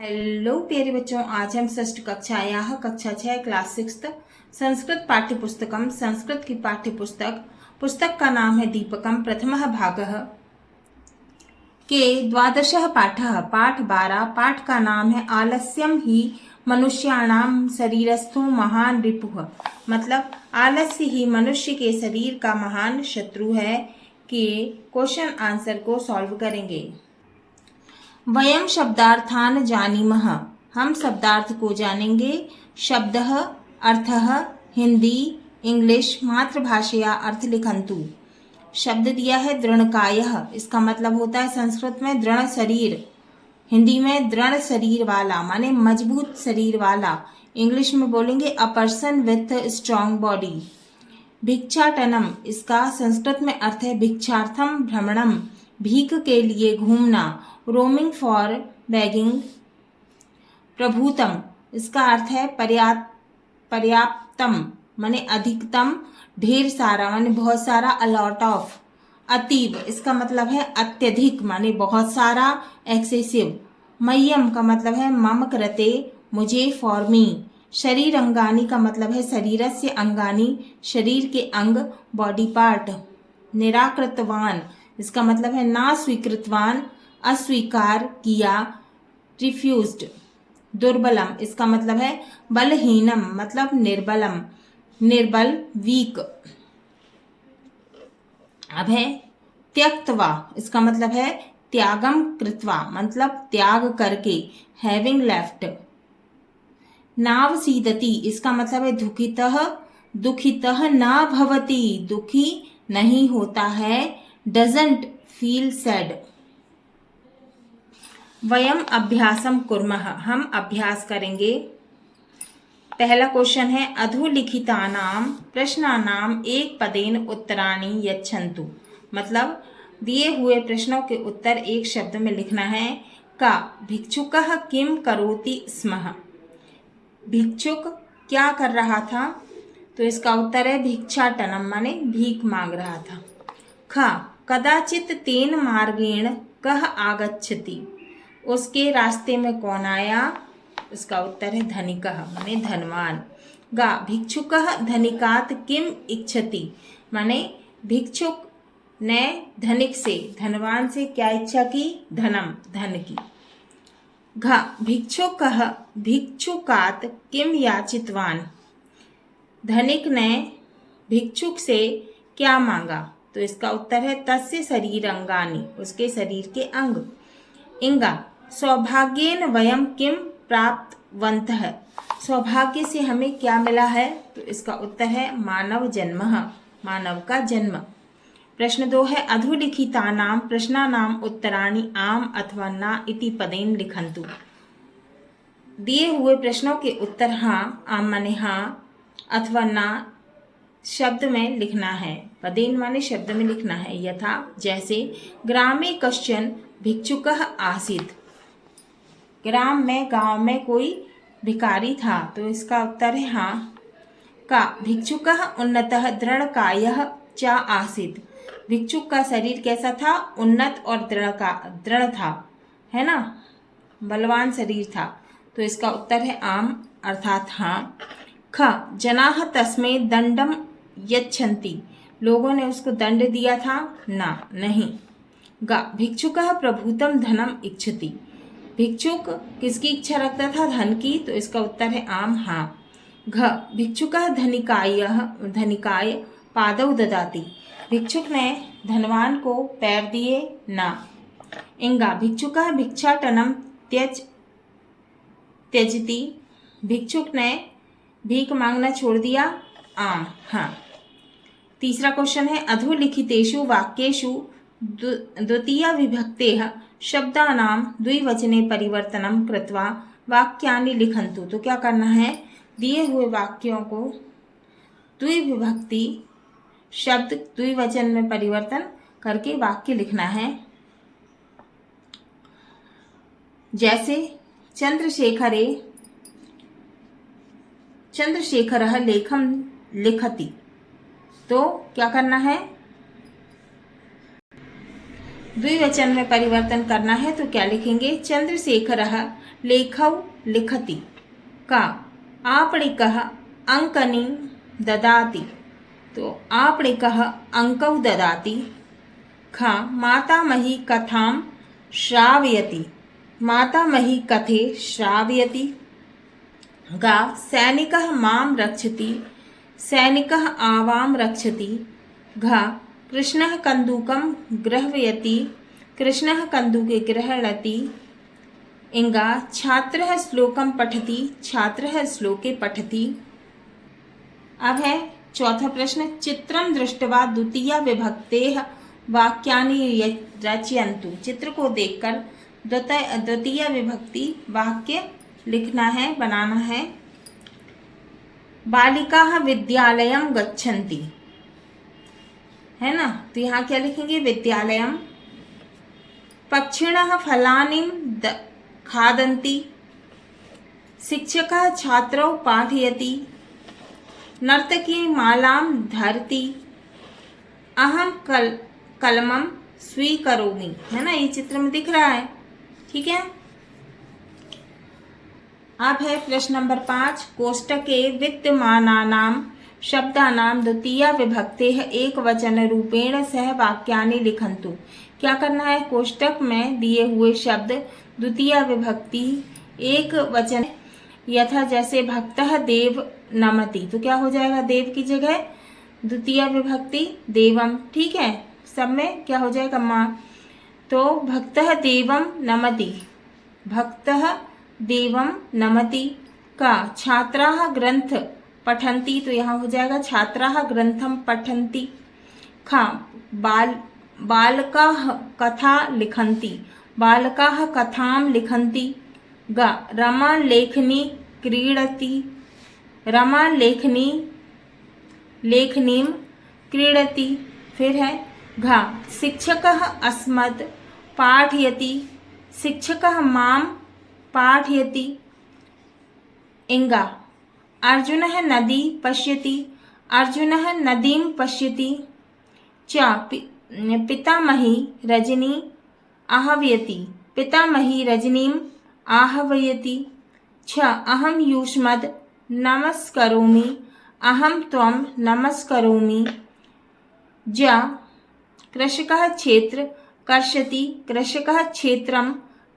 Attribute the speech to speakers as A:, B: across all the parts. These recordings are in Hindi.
A: हेलो प्यारे बच्चों, आज हम षष्ठ कक्षायाः कक्षा 6 क्लास 6 संस्कृत पाठ्यपुस्तकम संस्कृत की पुस्तक का नाम है दीपकम प्रथमः भागः के द्वादशः पाठः पाठ 12। पाठ का नाम है आलस्यम ही मनुष्याणाम शरीरस्थो महान रिपुः। मतलब आलस्य ही मनुष्य के शरीर का महान शत्रु है। कि क्वेश्चन आंसर को सॉल्व करेंगे। वयम शब्दार्थान जानीमः, हम शब्दार्थ को जानेंगे। शब्दः अर्थः हिंदी इंग्लिश मातृभाषया अर्थ लिखन्तु। शब्द दिया है दृढ़कायः, इसका मतलब होता है संस्कृत में दृढ़ शरीर, हिंदी में दृढ़ शरीर वाला माने मजबूत शरीर वाला। इंग्लिश में बोलेंगे a person with strong body. भिक्षाटनम, इसका संस्कृत में अर्थ है भिक्षार्थम भ्रमणम, भीख के लिए घूमना। Roaming for bagging. प्रभुतम, इसका अर्थ है पर्याप्तम माने अधिकतम, ढेर सारा माने बहुत सारा, अलॉट ऑफ। अतीव, इसका मतलब है अत्यधिक माने बहुत सारा, एक्सेसिव। मह्यम का मतलब है मम कृते मुझे, फॉर मी। शरीर अंगानी का मतलब है शरीरस्य अंगानी, शरीर के अंग, बॉडी पार्ट। निराकृतवान, इसका मतलब है ना स्वीकृतवान, अस्वीकार किया, रिफ्यूज्ड। दुर्बलम, इसका मतलब है बलहीनम मतलब निर्बलम, निर्बल, वीक। अब है त्यक्तवा, इसका मतलब है त्यागम कृत्वा मतलब त्याग करके, हैविंग लेफ्ट। नावसीदति, इसका मतलब है दुखितः न भवति, दुखी नहीं होता है, डजंट फील सैड। वयम अभ्यासम कुर्मः, हम अभ्यास करेंगे। पहला क्वेश्चन है अधोलिखितानां प्रश्नानां एक पदेन उत्तराणि यच्छन्तु। मतलब दिए हुए प्रश्नों के उत्तर एक शब्द में लिखना है। का भिक्षुकः किम करोति स्म, भिक्षुक क्या कर रहा था, तो इसका उत्तर है भिक्षाटनम माने भीख मांग रहा था। ख कदाचित तेन मार्गेण कह आगच्छति, उसके रास्ते में कौन आया, इसका उत्तर है धनिकः माने धनवान। गा भिक्षुकः धनिकात किम इच्छति, माने भिक्षुक ने धनिक से धनवान से क्या इच्छा की, धनम धन की। घ भिक्षुकः भिक्षुकात किम याचितवान, धनिक ने भिक्षुक से क्या मांगा, तो इसका उत्तर है तस्य शरीर अंगानि, उसके शरीर के अंग। इंगा सौभाग्येन वयम किम प्राप्तवन्तः, सौभाग्य से हमें क्या मिला है, तो इसका उत्तर है मानव जन्मः, मानव का जन्म। प्रश्न 2 है अधोलिखितानां प्रश्नानां उत्तराणि आम अथवा ना इति पदेन लिखन्तु। दिए हुए प्रश्नों के उत्तर हाँ, आम माने हाँ, अथवा ना शब्द में लिखना है। पदेन माने शब्द में लिखना है। यथा जैसे ग्रामे कश्चन भिक्षुकः आसीत्, ग्राम में गांव में कोई भिखारी था, तो इसका उत्तर है हाँ। का भिक्षुकः उन्नतः दृढ़कायः च आसीत्, भिक्षुक का शरीर कैसा था, उन्नत और दृढ़ था, है ना, बलवान शरीर था, तो इसका उत्तर है आम अर्थात हाँ। ख जनाः तस्मै दंडम यच्छन्ति, लोगों ने उसको दंड दिया था, ना नहीं। ग भिक्षुकः प्रभुतम धनम इच्छति, भिक्षुक किसकी इच्छा रखता था, धन की, तो इसका उत्तर है आम हाँ। घ भिक्षुकः धनिकाय पादौ ददाति, भिक्षुक ने धनवान को पैर दिए, ना। इंगा भिक्षुकः भिक्षाटनम त्यजति, भिक्षुक ने भीख मांगना छोड़ दिया, आम हाँ। तीसरा क्वेश्चन है अधोलिखितेषु वाक्येषु द्वितीया विभक्तेः शब्दानां द्विवचने परिवर्तनं कृत्वा वाक्यानि लिखन्तु। तो क्या करना है, दिए हुए वाक्यों को द्विविभक्ति शब्द द्विवचन में परिवर्तन करके वाक्य लिखना है। जैसे चंद्रशेखरः लेखम लिखति, तो क्या करना है, द्विवचन में परिवर्तन करना है तो क्या लिखेंगे? चंद्रशेखरः लेखौ लिखति। का आपणिकः अंकनी ददाति, तो आपणिकः अंकौ ददाति। ख मातामही कथां श्रावयति, मातामही कथे श्रावयति। गा सैनिकः मां रक्षति, सैनिकः आवां रक्षति। घ कृष्णः कन्दुकं गृह्णयति, कृष्णः कन्दुके गृह्णति। इंगा छात्रः श्लोकं पठति, छात्रः श्लोके पठति। अब है चौथा प्रश्न, चित्रं दृष्ट्वा द्वितीया विभक्तेः वाक्यानि रचयन्तु। चित्र को देखकर द्वितीय विभक्ति वाक्य लिखना है, बनाना है। बालिकाः विद्यालयं गच्छन्ति, है ना, तो यहाँ क्या लिखेंगे? विद्यालयम। पक्षिणः फलानि खादन्ति, शिक्षकः छात्रौ पाठयति। नर्तकी मालां धरति, अहं कलमं स्वीकरोमि, है ना, ये चित्र में दिख रहा है। ठीक है। अब है प्रश्न नंबर 5, कोष्टके विद्यमानानां शब्दानां द्वितीया विभक्तेः एकवचन रूपेण सह वाक्यानि लिखन्तु। क्या करना है? कोष्टक में दिए हुए शब्द द्वितीया विभक्ति एक वचन, यथा जैसे भक्तः देव नमति, तो क्या हो जाएगा? देव की जगह द्वितीया विभक्ति देवम। ठीक है, सब में क्या हो जाएगा? माँ। तो भक्तः देवम नमति, भक्तः देवम नमति। का छात्राः ग्रंथ पठन्ति, तो यहाँ हो जाएगा छात्राः ग्रंथम पठन्ति। खा बालकाः कथा लिखन्ति, बालकाः कथां लिखन्ति। गा रमा लेखनी क्रीडति, रमा लेखनीं क्रीडति। फिर है घा शिक्षकः अस्मद् पाठयति, शिक्षकः मां पाठयति। इंगा अर्जुनः नदी पश्यति, अर्जुनः नदीं पश्यति। च पितामही रजनी आहवयति, पितामही रजनीम् आहवयति। छ अहं युष्मद् नमस्करोमि, अहं त्वं नमस्करोमि। ज कृषकः क्षेत्र कर्षति, कृषकः क्षेत्रं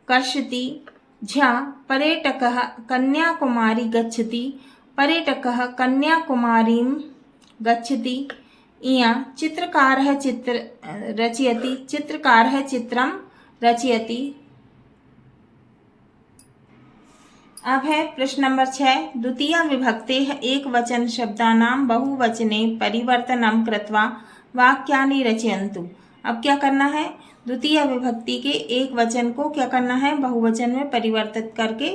A: कर्षति। झ पर्यटकः कन्याकुमारी गच्छति, पर्यटकः कन्याकुमारीं गच्छति। इया चित्रकारः चित्र रचयति, चित्रकारः चित्रं रचयति। अब है प्रश्न नंबर 6, द्वितीया विभक्तेः एकवचन शब्दानां बहुवचने परिवर्तनं कृत्वा वाक्यानि रचयन्तु। अब क्या करना है? द्वितीय विभक्ति के एक वचन को क्या करना है? बहुवचन में परिवर्तित करके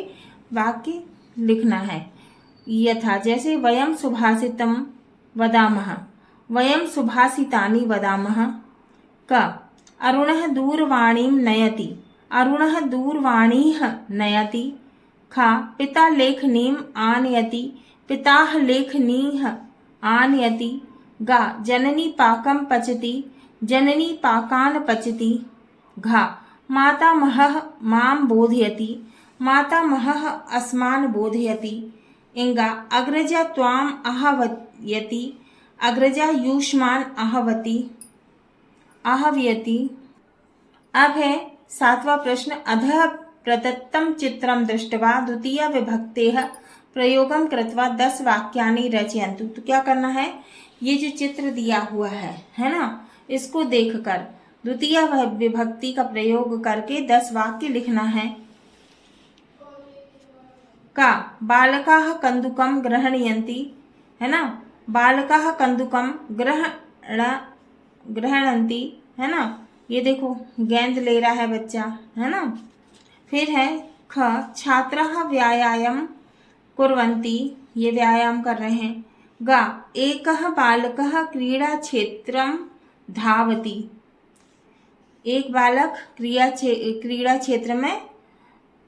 A: वाक्य लिखना है। यथा जैसे वयं सुभाषितं वदामः, वयं सुभाषितानि वदामः। क अरुणः दूरवाणीं नयति, अरुणः दूरवाणीः नयति। खा पिता लेखनीम् आनयति, पिताः लेखनीः आनयति। गा जननी पाकं पचति, जननी पाकान् पचति। घा मातामहः मां बोधयति, मातामहः अस्मान् बोधयति। इंगा अग्रजा त्वाम् आहवयति, अग्रजा युष्मान् आहवयति। अब है 7वां प्रश्न, अधः प्रदत्तं चित्रं दृष्ट्वा द्वितीया विभक्तेः प्रयोगं कृत्वा 10 वाक्यानि रचयन्तु। तो क्या करना है? ये जो चित्र दिया हुआ है ना, इसको देखकर द्वितीय विभक्ति का प्रयोग करके 10 वाक्य लिखना है। का बालकाः कन्दुकं गृह्णयन्ति, है ना, बालकाः कन्दुकं गृह्णन्ति, है ना, ये देखो गेंद ले रहा है बच्चा, है ना। फिर है ख छात्राः व्यायामं कुर्वन्ति, ये व्यायाम कर रहे हैं। गा एकः बालकः क्रीड़ा क्षेत्रं धावति, एक बालक क्रीड़ा क्षेत्र में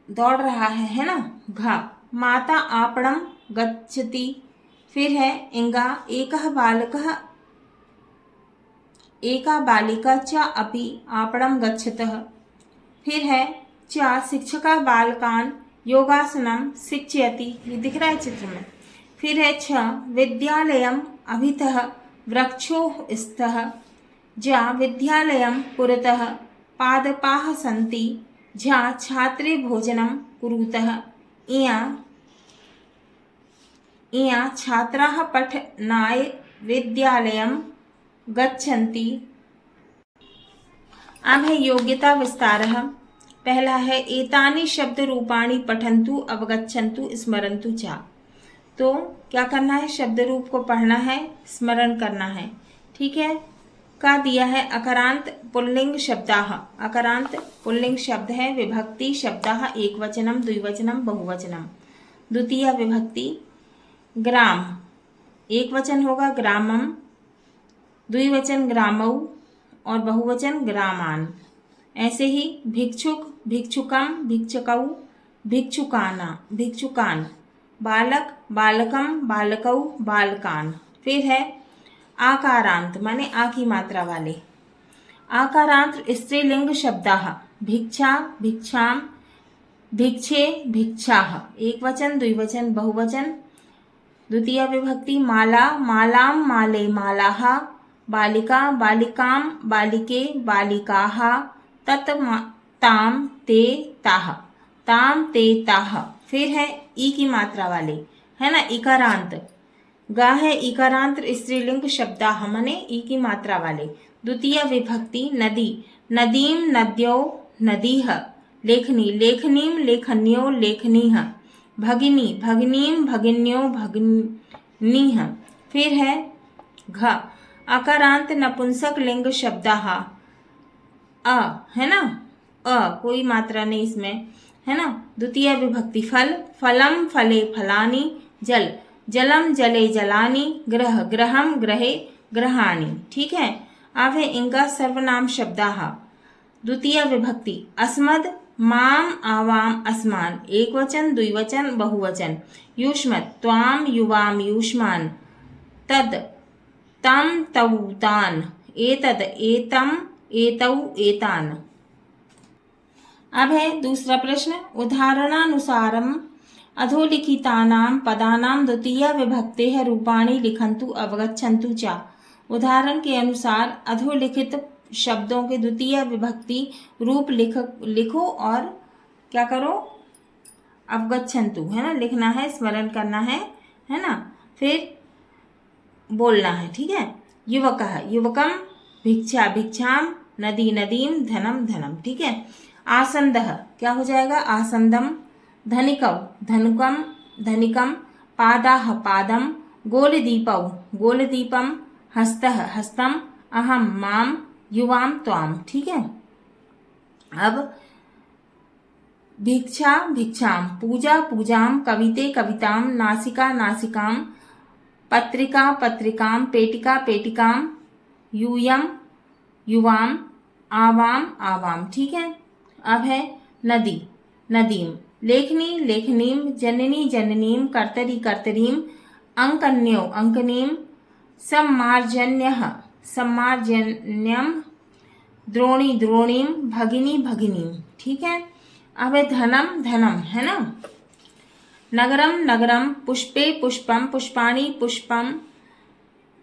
A: दौड़ रहा है ना। घा माता आपणं गच्छति। फिर है इंगा एकः बालकः एका बालिका च अपि आपणं गच्छतः। फिर है च शिक्षका बालकान् योगासनं शिक्षयति, ये दिख रहा है चित्र में। फिर है छ विद्यालयम् अभितः वृक्षो स्तः। ज विद्यालयं पुरतः पादपाः सन्ति। झ छात्रे भोजनं कुरुतः। इया छात्राः पठनाय विद्यालयं गच्छन्ति। अब है योग्यता विस्तारः। पहला है एतानि शब्द रूपाणि पठन्तु अवगच्छन्तु स्मरन्तु च। तो क्या करना है, शब्द रूप को पढ़ना है, स्मरण करना है। ठीक है, का दिया है अकारांत पुल्लिंग शब्दाः। अकारांत पुल्लिंग शब्द है, विभक्ति शब्दाः एकवचनम द्विवचनम बहुवचनम। द्वितीय विभक्ति ग्राम, एक वचन होगा ग्रामम, द्विवचन ग्रामौ और बहुवचन ग्रामान। ऐसे ही भिक्षुक भिक्षुकम भिक्षुकौ भिक्षुकाना भिक्षुकान, बालक बालकम बालकौ बालकान। फिर है आकारांत माने आ की मात्रा वाले। आकारांत स्त्रीलिंग शब्दाः भिक्षा भिक्षाम भिक्षे भिक्षाः, एक वचन द्विवचन बहुवचन। द्वितीय विभक्ति माला मालाम माले मालाः, बालिका बालिकाम बालिके बालिकाः, तत् ताम ते ताः ताम ते ताः। फिर है ई की मात्रा वाले, है ना, इकारांत। गा है इकारांत स्त्रीलिंग शब्दाः माने ई की मात्रा वाले। द्वितीय विभक्ति नदी नदीम नद्यो नदीः, लेखनी लेखनीम लेखन्यो लेखनीः, भगिनी भगिनीम भगिन्यो भगिनीः। फिर है घ अकारांत नपुंसक लिंग शब्दाः अ, है ना, कोई मात्रा नहीं इसमें, है ना। द्वितीय विभक्ति फल फलम फले फलानि, जल जलम जले जलानि, ग्रह ग्रहम ग्रहे ग्रहाणि। ठीक है, अब है इनका सर्वनाम शब्दाः। द्वितीय विभक्ति अस्मद माम आवाम अस्मान, एक वचन द्विवचन बहुवचन। युष्मत् त्वाम युवाम युष्मान, तद तम तौ तान, एतद एतम एतौ एतान। अब है दूसरा प्रश्न उदाहरणानुसारम अधोलिखितानां पदानां द्वितीय विभक्तेः रूपाणि लिखन्तु अवगच्छन्तु च। उदाहरण के अनुसार अधोलिखित शब्दों के द्वितीय विभक्ति रूप लिखो और क्या करो, अवगच्छन्तु, है ना, लिखना है, स्मरण करना है ना, फिर बोलना है। ठीक है, युवकः युवकम, भिक्षा भिक्षाम, नदी नदीम, धनम धनम। ठीक है, आसन्दः क्या हो जाएगा, आसन्दम। धनिकौ धनुकम धनिकम, पादाः पादम, गोलदीपौ गोलदीपम, हस्तः हस्तम, अहम माम, युवाम त्वाम। ठीक है, अब भिक्षा भिक्षाम, पूजा पूजाम, कविते कविताम, नासिका नासिकाम, पत्रिका पत्रिकाम, पेटिका पेटिकाम, यूयम युवाम, आवाम आवाम। ठीक है, अब है नदी नदीम, लेखनी लेखनीम, जननी जननीम, कर्तरी कर्तरीम, अंकन्यो अंकनीम, सम्मार्जन्यः सम्मार्जन्यम, द्रोणी द्रोणीम, भगिनी भगिनीम। ठीक है, अब है धनम धनम, है ना। नगरम नगरम, पुष्पे पुष्पम पुष्पाणि पुष्पम,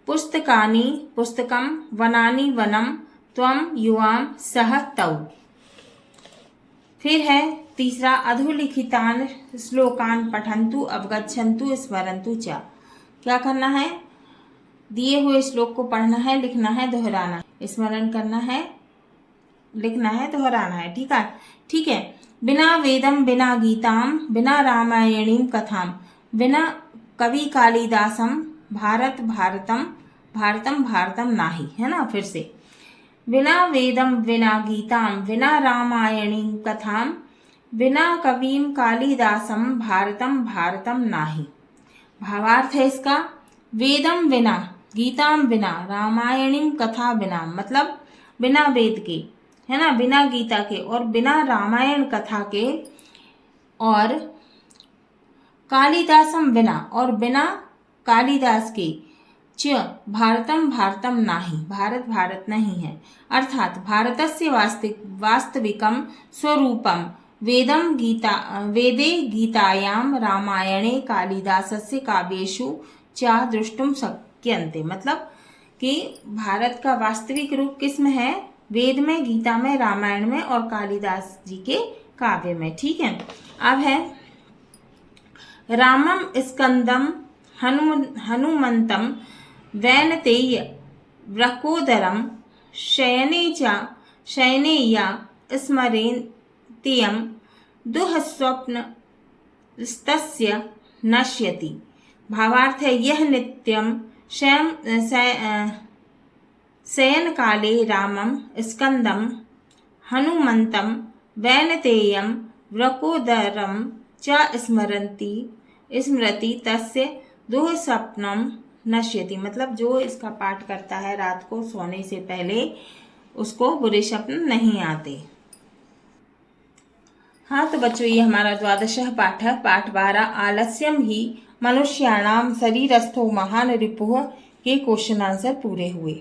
A: पुस्तकानि पुस्तकम, वनानि वनम, त्वम युवाम सह तौ। फिर है तीसरा अधोलिखितान श्लोकान पठन्तु अवगच्छन्तु स्मरन्तु च। क्या करना है, दिए हुए श्लोक को पढ़ना है, लिखना है, दोहराना है, स्मरण करना है, लिखना है, दोहराना है। ठीक है, बिना वेदम बिना गीताम, बिना रामायणीम कथाम, बिना कवि कालिदासम, भारत भारतम भारतम भारतम नाही, है ना। फिर से बिना वेदम बिना गीताम, बिना रामायणी कथाम, बिना कवीम कालिदासम, भारतम भारतम नाही। भावार्थ है इसका, वेदम बिना, गीताम बिना, रामायणीम कथा बिना, मतलब बिना वेद के, है ना, बिना गीता के और बिना रामायण कथा के, और कालिदासम बिना और बिना कालिदास के, च भारतम भारतम नाही, भारत भारत नहीं है। अर्थात भारतस्य वास्तविकं स्वरूपं वेदे गीतायां रामायणे कालिदासस्य काव्येषु च द्रष्टुम शक्यन्ते। मतलब कि भारत का वास्तविक रूप किसमें है? वेद में, गीता में, रामायण में और कालिदास जी के काव्य में। ठीक है। अब है रामम स्कंदम हनुमंतम वैनतेय व्रकोदरम शयनेया स्मरेतियम दुःस्वप्न तस्य नश्यति। भावार्थ है यह नित्यम शयन काले रामम स्कंदम हनुमंतम वैनतेयम व्रकोदरम च स्मरति तस्य दुःस्वप्नम नश्यति। मतलब जो इसका पाठ करता है रात को सोने से पहले उसको बुरे स्वप्न नहीं आते। हाँ तो बच्चों, ये हमारा द्वादशः पाठ है। पाठ 12 आलस्यम ही मनुष्याणाम शरीरस्थो महान रिपुः के क्वेश्चन आंसर पूरे हुए।